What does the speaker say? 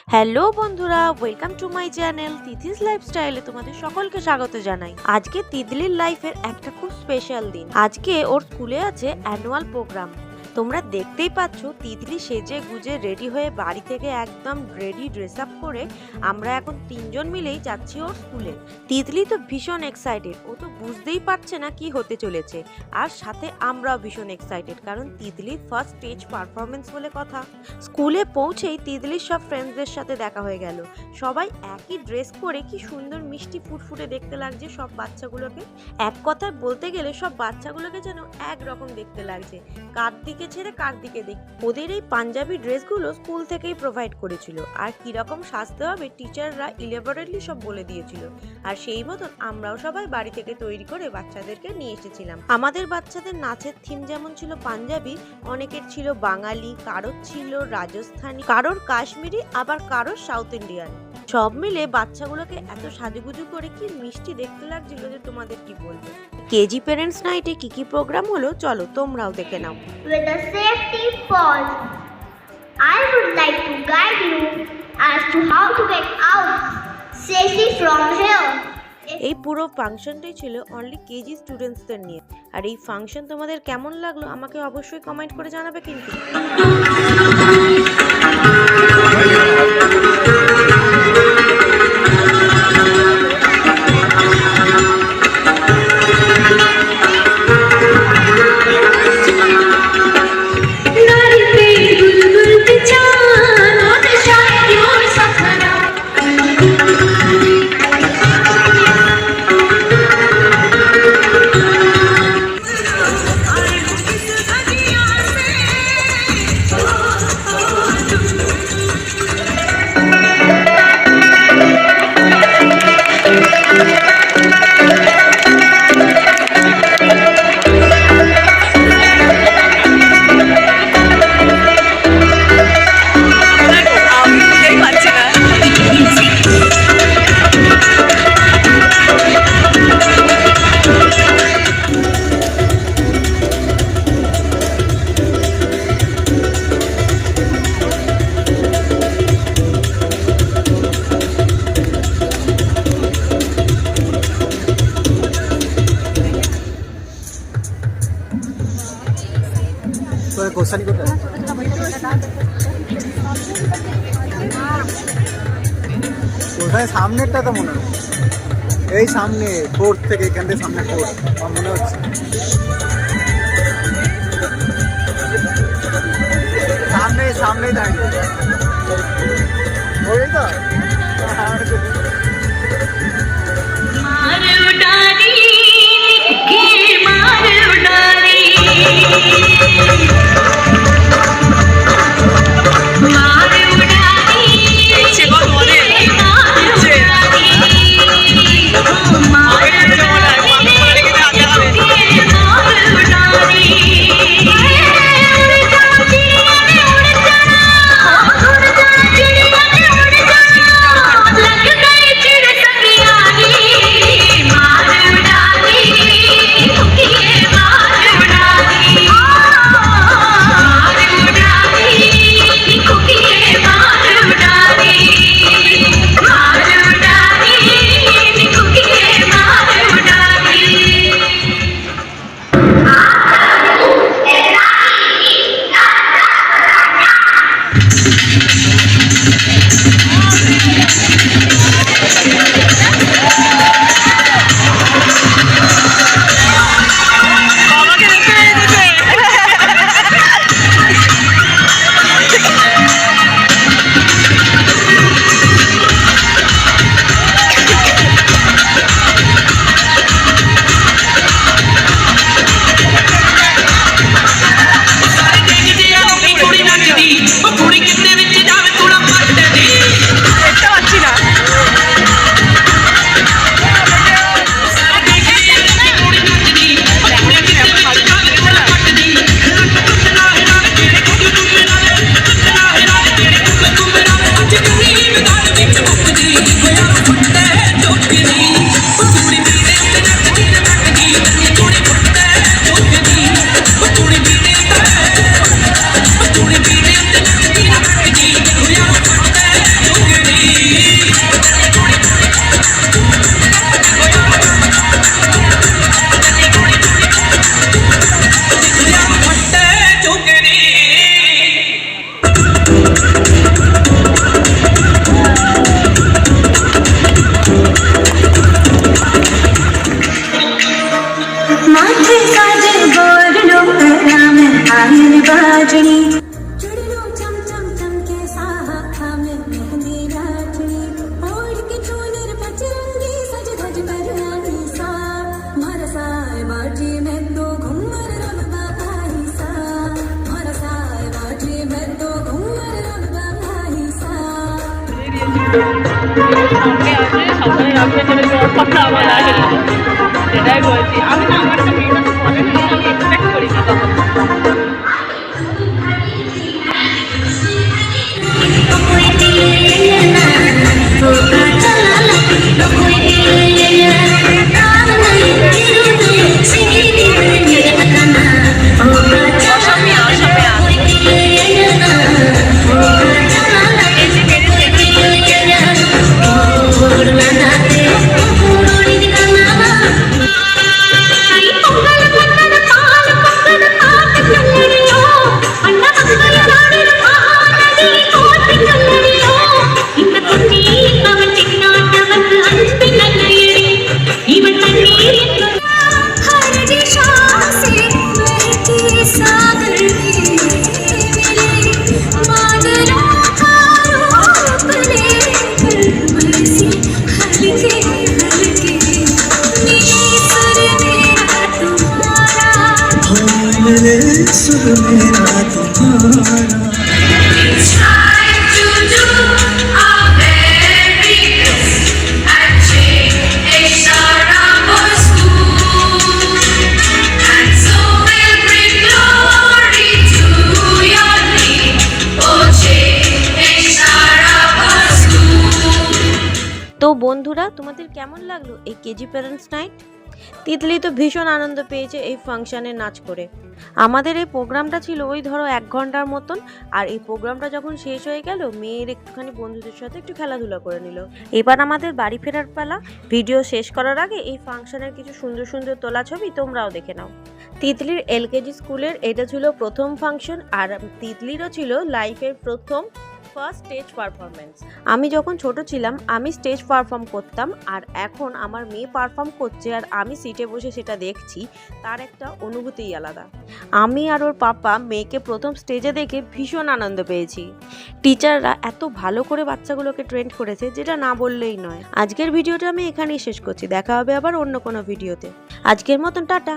Hello বন্ধুরা, welcome to my channel তিথিস লাইফস্টাইলে তোমাদের সকলকে স্বাগত জানাই। আজকে তিতলির লাইফের একটা খুব স্পেশাল দিন। আজকে ওর স্কুলে আছে অ্যানুয়াল প্রোগ্রাম। তোমরা দেখতেই পাচ্ছ তিতলি সেজে গুজে রেডি হয়ে বাড়ি থেকে একদম রেডি ড্রেস আপ করে আমরা এখন তিনজন মিলেই যাচ্ছি ওর স্কুলে। তিতলি তো ভীষণ এক্সাইটেড, ও তো বুঝতেই পারছে না কি হতে চলেছে। আর সাথে আমরাও ভীষণ এক্সাইটেড, কারণ তিতলির ফার্স্ট স্টেজ পারফরমেন্স বলে কথা। স্কুলে পৌঁছেই তিতলির সব ফ্রেন্ডসদের সাথে দেখা হয়ে গেল। সবাই একই ড্রেস পরে কি সুন্দর মিষ্টি ফুটফুটে দেখতে লাগছে সব বাচ্চাগুলোকে। এক কথায় বলতে গেলে সব বাচ্চাগুলোকে যেন একরকম দেখতে লাগছে, কার দিকে ছেড়ে কার দিকে দেখ। ওদের এই পাঞ্জাবি ড্রেসগুলো স্কুল থেকেই প্রোভাইড করেছিল, আর কিরকম সাজতে হবে টিচাররা ইলেবরেটলি সব বলে দিয়েছিল। আর সেই মতন আমরাও সবাই বাড়ি থেকে তৈরি করে বাচ্চাদেরকে নিয়ে এসেছিলাম। আমাদের বাচ্চাদের নাচের থিম যেমন ছিল পাঞ্জাবি, অনেকের ছিল বাঙালি, কারোর ছিল রাজস্থানী, কারোর কাশ্মীরি, আবার কারোর সাউথ ইন্ডিয়ান। সব মিলে বাচ্চাগুলোকে এত সাজুগুজু করে কি মিষ্টি দেখতে লাগছিল যে তোমাদের কি বলবো। কেজি প্যারেন্টস নাইটে কি প্রোগ্রাম হলো চলো তোমরাও দেখে নাও। With the safety falls, I would like to guide you as to how to get out safely from here. এই পুরো ফাংশনটাই ছিল অনলি কেজি স্টুডেন্টসদের নিয়ে। আর এই ফাংশন তোমাদের কেমন লাগলো আমাকে অবশ্যই কমেন্ট করে জানাবে কিন্তু। কোসানি কোথায়? কোথায়? সামনেরটা তো মনে হয় এই সামনে ফোর্থ থেকে, এখান থেকে সামনে ফোর্থ আমার মনে হচ্ছে। সামনেই দাঁড়িয়ে ওই তো সঙ্গে আছে সকালে রাত্রে করে জ্বর কথা আমার লাগে সেটাই বলছি আমি না আমার একটা মেয়েটা তো বলে না আমি এক্সপেক্ট করি না তখন তো বন্ধুরা, তোমাদের কেমন লাগলো এই কেজি প্যারেন্টস নাইট? তিতলি তো ভীষণ আনন্দ পেয়েছে এই ফাংশানে নাচ করে। আমাদের এই প্রোগ্রামটা ছিল ওই ধরো 1 ঘন্টার মতন, আর এই প্রোগ্রামটা যখন শেষ হয়ে গেল মেয়ের একটুখানি বন্ধুদের সাথে একটু খেলাধুলা করে নিল। এবার আমাদের বাড়ি ফেরার পালা। ভিডিও শেষ করার আগে এই ফাংশনের কিছু সুন্দর সুন্দর তোলা ছবি তোমরাও দেখে নাও। তিতলির এলকেজি স্কুলের এটা ছিল প্রথম ফাংশন, আর তিতলিরও ছিল লাইফের প্রথম ফার্স্ট স্টেজ পারফরমেন্স। আমি যখন ছোট ছিলাম আমি স্টেজ পারফর্ম করতাম, আর এখন আমার মেয়ে পারফর্ম করছে আর আমি সিটে বসে সেটা দেখছি, তার একটা অনুভূতিই আলাদা। আমি আর ওর পাপা মেয়েকে প্রথম স্টেজে দেখে ভীষণ আনন্দ পেয়েছি। টিচাররা এত ভালো করে বাচ্চাগুলোকে ট্রেন করেছে যেটা না বললেই নয়। আজকের ভিডিওটা আমি এখানেই শেষ করছি, দেখা হবে আবার অন্য কোনো ভিডিওতে। আজকের মতন টাটা।